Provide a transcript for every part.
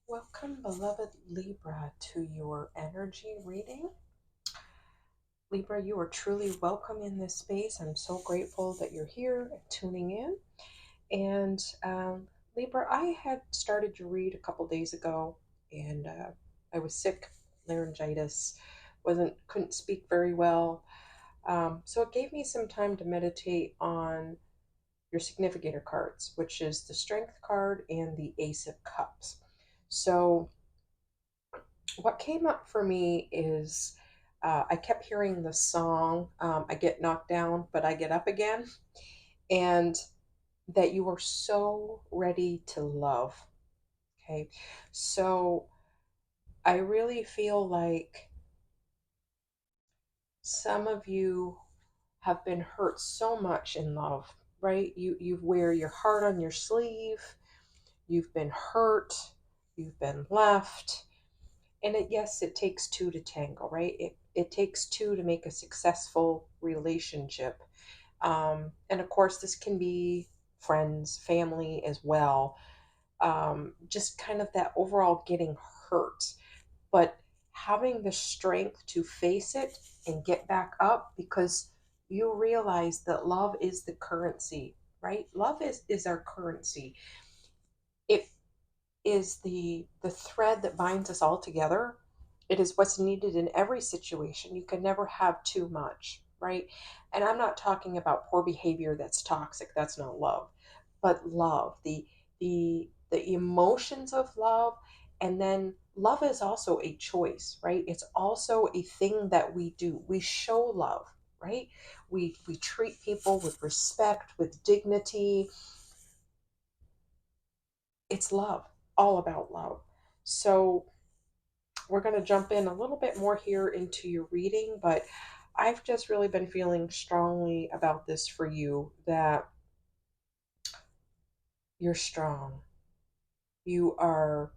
Welcome, beloved Libra, to your energy reading. Libra, you are truly welcome in this space. I'm so grateful that you're here and tuning in. And Libra, I had started to read a couple days ago, and I was sick, laryngitis, couldn't speak very well. So it gave me some time to meditate on your significator cards, which is the Strength card and the Ace of Cups. So what came up for me is I kept hearing the song, I get knocked down, but I get up again, and that you are so ready to love. Okay. So I really feel like some of you have been hurt so much in love, right? You wear your heart on your sleeve, you've been hurt, you've been left. And yes, it takes two to tango, right? It takes two to make a successful relationship. And of course, this can be friends, family as well. Just kind of that overall getting hurt, but having the strength to face it and get back up because you realize that love is the currency, right? Love is our currency. It is the thread that binds us all together. It is what's needed in every situation. You can never have too much, right? And I'm not talking about poor behavior that's toxic. That's not love. But love, the emotions of love, and then love is also a choice, right? It's also a thing that we do. We show love, right? We treat people with respect, with dignity. It's love, all about love. So we're going to jump in a little bit more here into your reading, but I've just really been feeling strongly about this for you, that you're strong, you are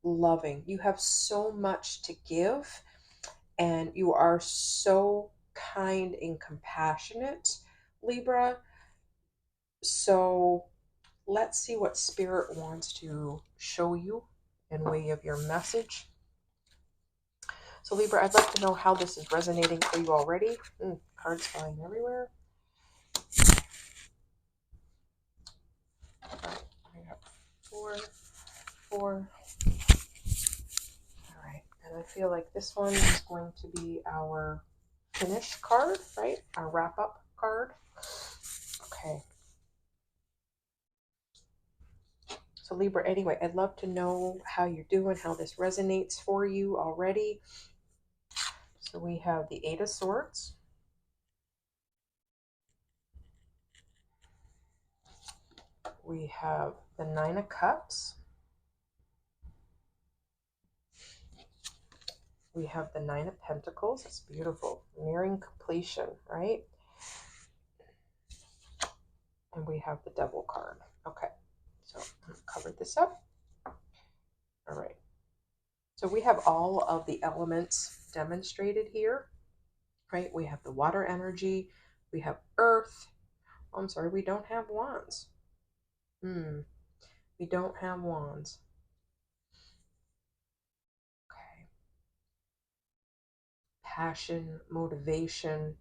loving, you have so much to give, and you are so kind and compassionate, Libra. So let's see what Spirit wants to show you in way of your message. So Libra, I'd like to know how this is resonating for you already. Cards flying everywhere. All right, I got four, four. All right, and I feel like this one is going to be our finish card, right? Our wrap up card. Okay. So Libra, anyway, I'd love to know how you're doing, how this resonates for you already. So we have the Eight of Swords. We have the Nine of Cups. We have the Nine of Pentacles. It's beautiful. Nearing completion, right? And we have the Devil card. Okay. So I've covered this up. All right. So we have all of the elements demonstrated here, right? We have the water energy. We have earth. Oh, I'm sorry, we don't have wands. We don't have wands. Okay. Passion, motivation,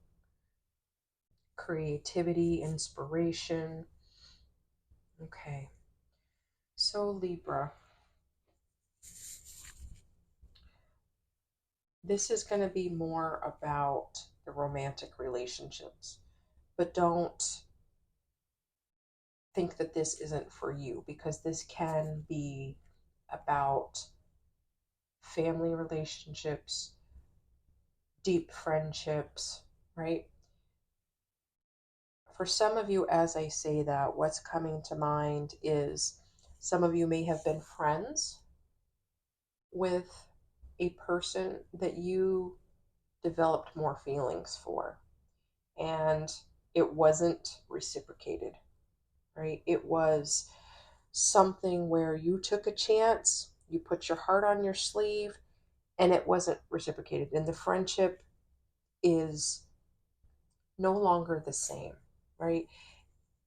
creativity, inspiration. Okay. So Libra, this is going to be more about the romantic relationships, but don't think that this isn't for you, because this can be about family relationships, deep friendships, right? For some of you, as I say that, what's coming to mind is some of you may have been friends with a person that you developed more feelings for, and it wasn't reciprocated, right? It was something where you took a chance, you put your heart on your sleeve, and it wasn't reciprocated. And the friendship is no longer the same, right?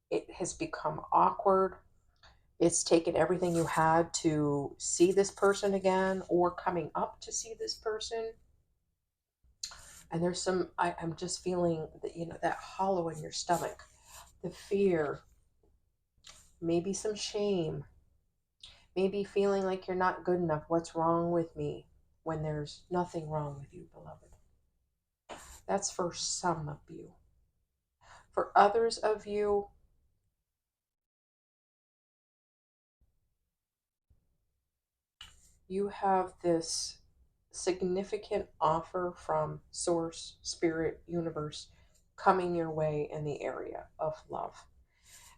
It has become awkward. It's taken everything you had to see this person again or coming up to see this person. And there's some, I'm just feeling that, that hollow in your stomach, the fear, maybe some shame, maybe feeling like you're not good enough. What's wrong with me? When there's nothing wrong with you, beloved. That's for some of you. For others of you, you have this significant offer from Source, Spirit, Universe coming your way in the area of love.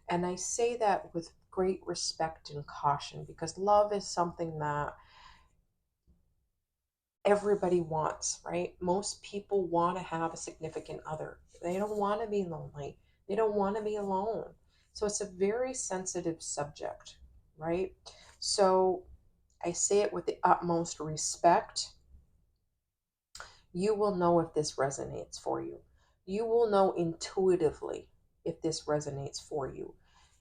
And I say that with great respect and caution because love is something that everybody wants, right? Most people want to have a significant other. They don't want to be lonely. They don't want to be alone. So it's a very sensitive subject, right? So I say it with the utmost respect. You will know if this resonates for you. You will know intuitively if this resonates for you.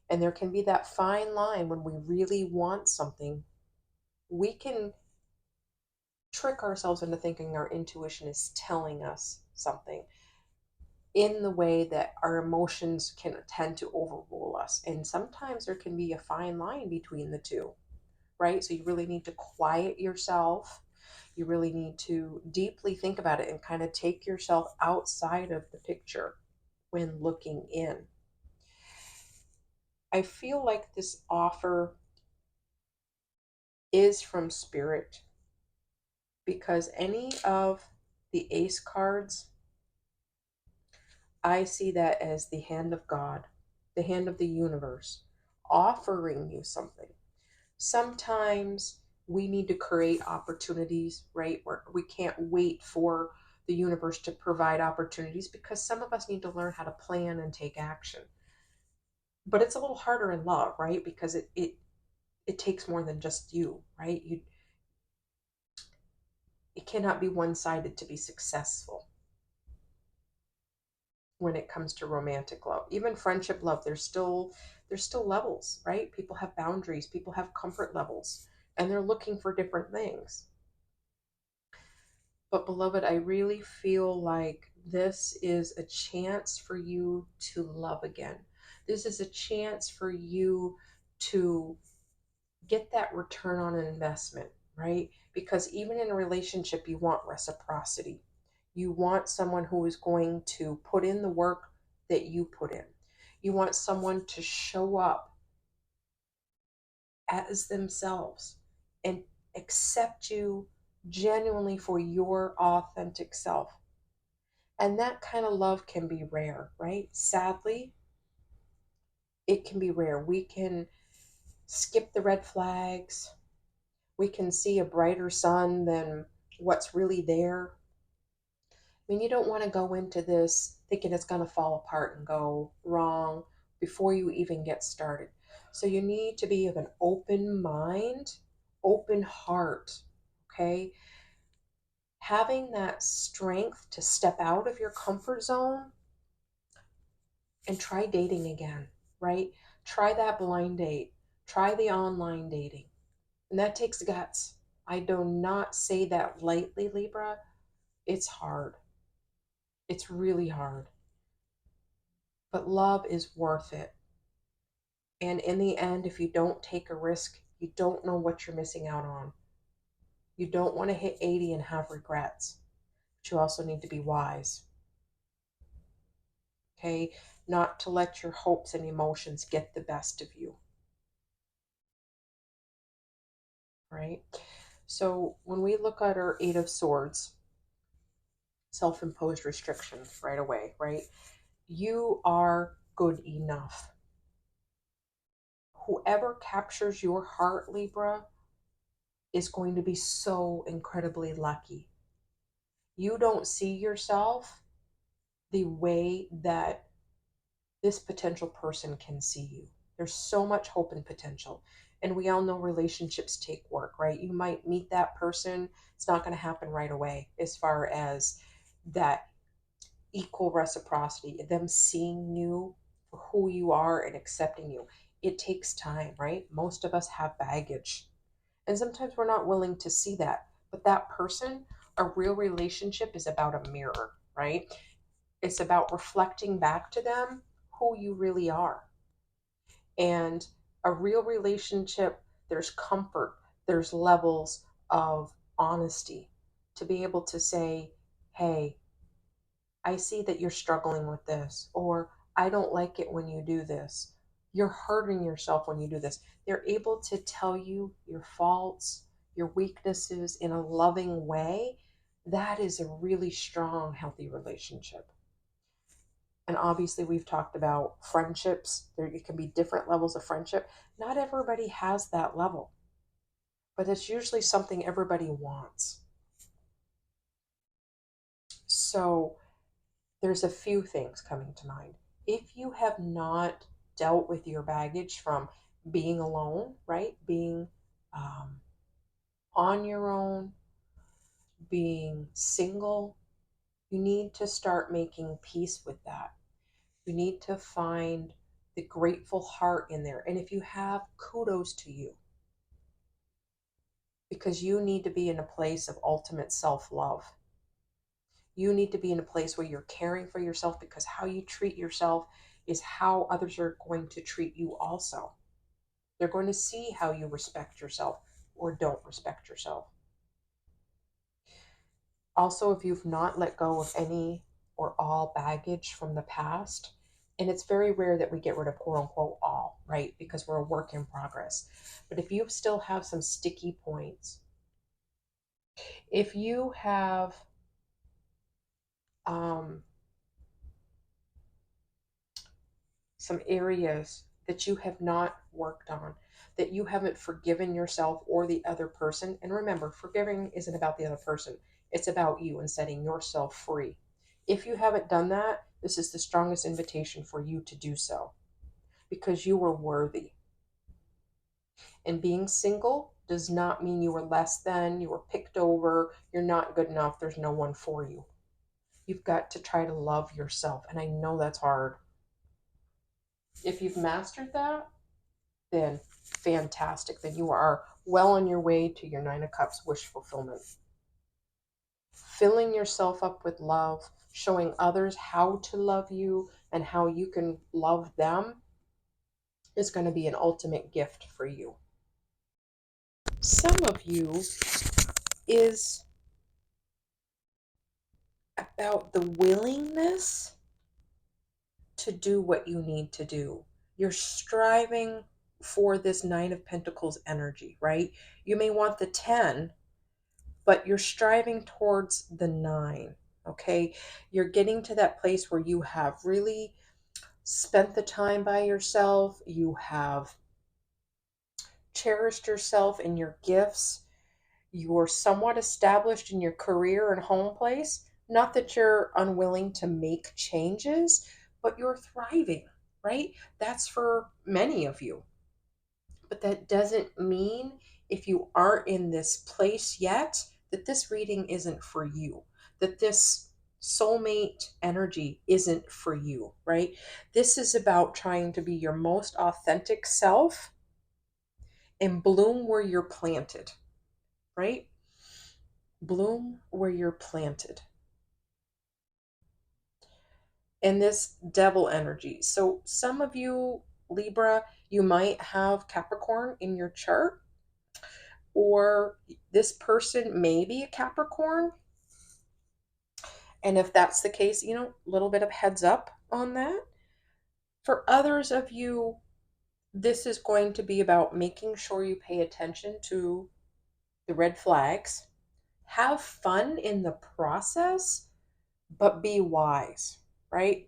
And there can be that fine line when we really want something. We can trick ourselves into thinking our intuition is telling us something in the way that our emotions can tend to overrule us. And sometimes there can be a fine line between the two, right? So you really need to quiet yourself. You really need to deeply think about it and kind of take yourself outside of the picture when looking in. I feel like this offer is from Spirit because any of the ace cards, I see that as the hand of God, the hand of the universe, offering you something. Sometimes we need to create opportunities, right? Where we can't wait for the universe to provide opportunities because some of us need to learn how to plan and take action. But it's a little harder in love, right? Because it takes more than just you, right? It cannot be one-sided to be successful when it comes to romantic love. Even friendship love, there's still levels, right? People have boundaries, people have comfort levels, and they're looking for different things. But beloved, I really feel like this is a chance for you to love again. This is a chance for you to get that return on an investment, right? Because even in a relationship, you want reciprocity. You want someone who is going to put in the work that you put in. You want someone to show up as themselves and accept you genuinely for your authentic self. And that kind of love can be rare, right? Sadly, it can be rare. We can skip the red flags. We can see a brighter sun than what's really there. I mean, you don't want to go into this thinking it's going to fall apart and go wrong before you even get started. So you need to be of an open mind, open heart, okay? Having that strength to step out of your comfort zone and try dating again, right? Try that blind date, try the online dating. And that takes guts. I do not say that lightly, Libra. It's hard. It's really hard. But love is worth it. And in the end, if you don't take a risk, you don't know what you're missing out on. You don't want to hit 80 and have regrets. But you also need to be wise. Okay? Not to let your hopes and emotions get the best of you. Right? So when we look at our Eight of Swords, self-imposed restrictions right away, right? You are good enough. Whoever captures your heart, Libra, is going to be so incredibly lucky. You don't see yourself the way that this potential person can see you. There's so much hope and potential. And we all know relationships take work, right? You might meet that person. It's not going to happen right away as far as that equal reciprocity, them seeing you for who you are and accepting you. it takes time, right? Most of us have baggage. And sometimes we're not willing to see that. But that person, a real relationship is about a mirror, right? It's about reflecting back to them who you really are. And a real relationship, there's comfort, there's levels of honesty to be able to say, hey, I see that you're struggling with this, or I don't like it when you do this. You're hurting yourself when you do this. They're able to tell you your faults, your weaknesses in a loving way. That is a really strong, healthy relationship. And obviously, we've talked about friendships. There it can be different levels of friendship. Not everybody has that level, but it's usually something everybody wants. So there's a few things coming to mind. If you have not dealt with your baggage from being alone, right? Being um, on your own, being single, you need to start making peace with that. You need to find the grateful heart in there. And if you have, kudos to you, because you need to be in a place of ultimate self love. You need to be in a place where you're caring for yourself, because how you treat yourself is how others are going to treat you also. They're going to see how you respect yourself or don't respect yourself. Also, if you've not let go of any or all baggage from the past, and it's very rare that we get rid of quote unquote all, right? Because we're a work in progress. But if you still have some sticky points, if you have um, some areas that you have not worked on, that you haven't forgiven yourself or the other person. And remember, forgiving isn't about the other person, it's about you and setting yourself free. If you haven't done that, this is the strongest invitation for you to do so, because you are worthy. And being single does not mean you were less than, you were picked over, you're not good enough, there's no one for you. You've got to try to love yourself. And I know that's hard. If you've mastered that, then fantastic. Then you are well on your way to your Nine of Cups wish fulfillment. Filling yourself up with love, showing others how to love you and how you can love them is going to be an ultimate gift for you. Some of you is about the willingness to do what you need to do. You're striving for this Nine of Pentacles energy, right? You may want the 10, but you're striving towards the 9. Okay, you're getting to that place where you have really spent the time by yourself, you have cherished yourself and your gifts, you're somewhat established in your career and home place. Not that you're unwilling to make changes, but you're thriving, right? That's for many of you. But that doesn't mean, if you aren't in this place yet, that this reading isn't for you, that this soulmate energy isn't for you, right? This is about trying to be your most authentic self and bloom where you're planted, right? Bloom where you're planted. And this devil energy. So some of you, Libra, you might have Capricorn in your chart, or this person may be a Capricorn. And if that's the case, a little bit of heads up on that. For others of you, this is going to be about making sure you pay attention to the red flags. Have fun in the process, but be wise, right?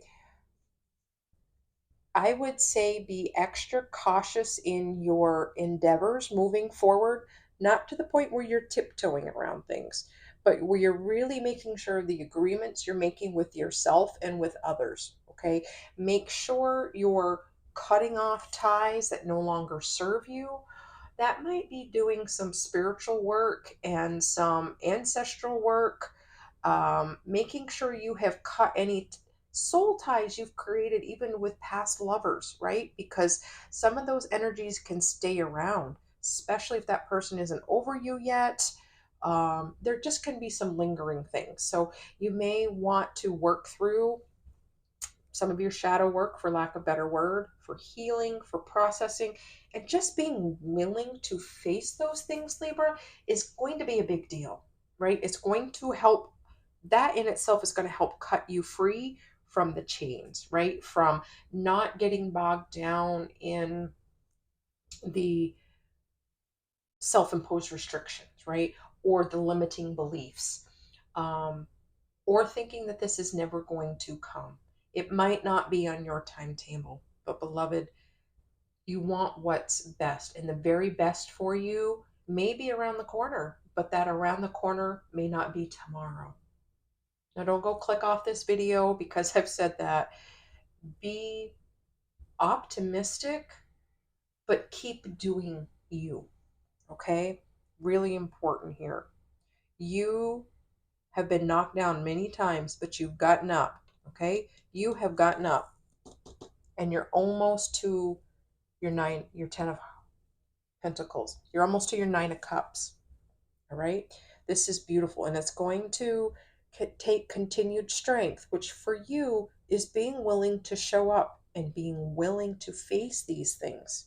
I would say be extra cautious in your endeavors moving forward, not to the point where you're tiptoeing around things, but where you're really making sure the agreements you're making with yourself and with others, okay? Make sure you're cutting off ties that no longer serve you. That might be doing some spiritual work and some ancestral work, making sure you have cut any soul ties you've created even with past lovers, right? Because some of those energies can stay around, especially if that person isn't over you yet. There just can be some lingering things. So you may want to work through some of your shadow work, for lack of a better word, for healing, for processing, and just being willing to face those things, Libra, is going to be a big deal, right? It's going to help. That in itself is going to help cut you free from the chains, right? From not getting bogged down in the self imposed restrictions, right? Or the limiting beliefs. Um, or thinking that this is never going to come. It might not be on your timetable, but beloved, you want what's best, and the very best for you may be around the corner, but that around the corner may not be tomorrow. Now, don't go click off this video because I've said that. Be optimistic, but keep doing you, okay? Really important here. You have been knocked down many times, but you've gotten up, okay? You have gotten up and you're almost to your 10 of pentacles. You're almost to your 9 of cups, all right? This is beautiful, and it's going to take continued strength, which for you is being willing to show up and being willing to face these things.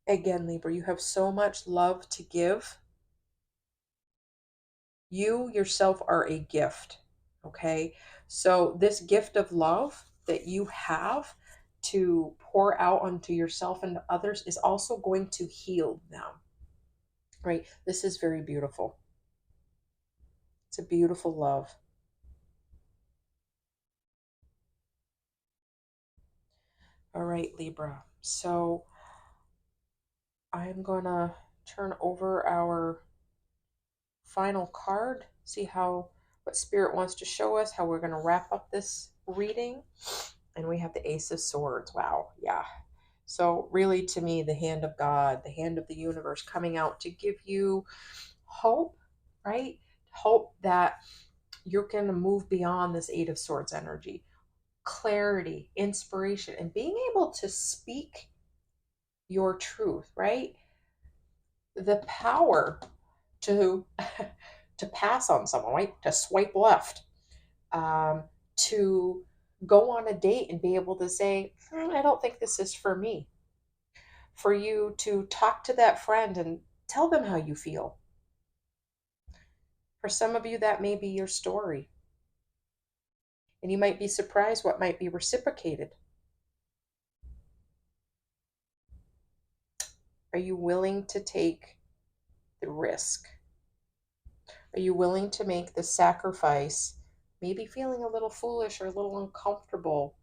Again, Libra, you have so much love to give. You yourself are a gift, okay? So this gift of love that you have to pour out onto yourself and others is also going to heal them, right? This is very beautiful. It's a beautiful love. All right, Libra. So I'm going to turn over our final card, see what Spirit wants to show us, how we're going to wrap up this reading. And we have the Ace of Swords. Wow. Yeah. So really, to me, the hand of God, the hand of the universe coming out to give you hope, right? Hope that you're going to move beyond this Eight of Swords energy. Clarity, inspiration, and being able to speak your truth, right? The power to to pass on someone, right? To swipe left, to go on a date and be able to say, I don't think this is for me. For you to talk to that friend and tell them how you feel. For some of you, that may be your story. And you might be surprised what might be reciprocated. Are you willing to take the risk? Are you willing to make the sacrifice, maybe feeling a little foolish or a little uncomfortable,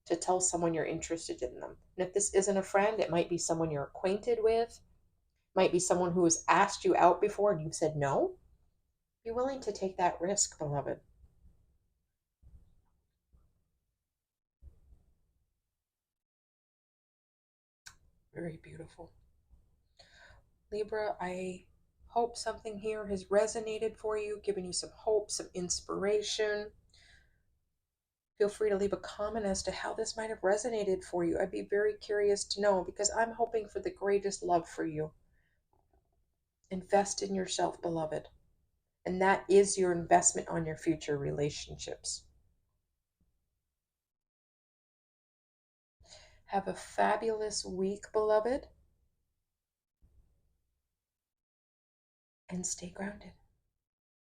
to tell someone you're interested in them? And if this isn't a friend, it might be someone you're acquainted with, might be someone who has asked you out before and you've said no. Be willing to take that risk, beloved. Very beautiful. Libra, I hope something here has resonated for you, given you some hope, some inspiration. Feel free to leave a comment as to how this might have resonated for you. I'd be very curious to know, because I'm hoping for the greatest love for you. Invest in yourself, beloved. And that is your investment on your future relationships. Have a fabulous week, beloved. And stay grounded.